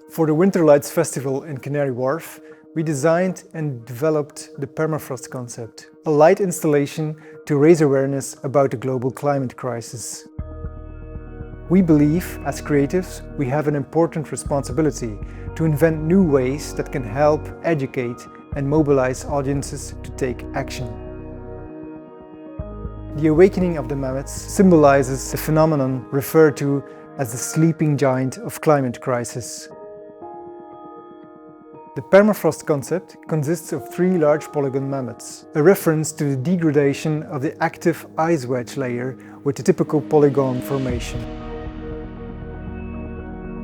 For the Winter Lights Festival in Canary Wharf, we designed and developed the Permafrost concept, a light installation to raise awareness about the global climate crisis. We believe, as creatives, we have an important responsibility to invent new ways that can help educate and mobilize audiences to take action. The awakening of the mammoths symbolizes the phenomenon referred to as the sleeping giant of climate crisis. The permafrost concept consists of 3 large polygon mammoths, a reference to the degradation of the active ice wedge layer with the typical polygon formation.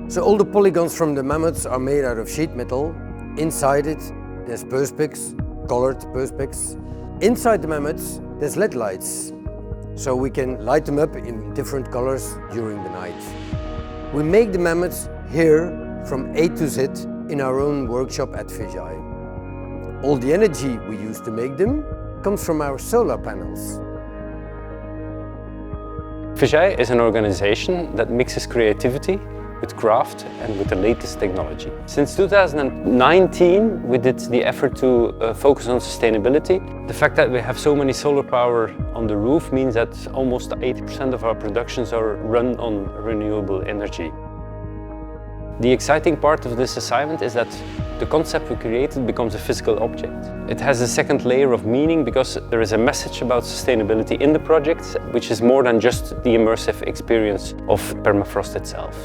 So all the polygons from the mammoths are made out of sheet metal. Inside it, there's perspex, colored perspex. Inside the mammoths, there's LED lights, so we can light them up in different colors during the night. We make the mammoths here from A to Z in our own workshop at Fisheye. All the energy we use to make them comes from our solar panels. Fisheye is an organization that mixes creativity with craft and with the latest technology. Since 2019 we did the effort to focus on sustainability. The fact that we have so many solar power on the roof means that almost 80% of our productions are run on renewable energy. The exciting part of this assignment is that the concept we created becomes a physical object. It has a second layer of meaning because there is a message about sustainability in the project, which is more than just the immersive experience of permafrost itself.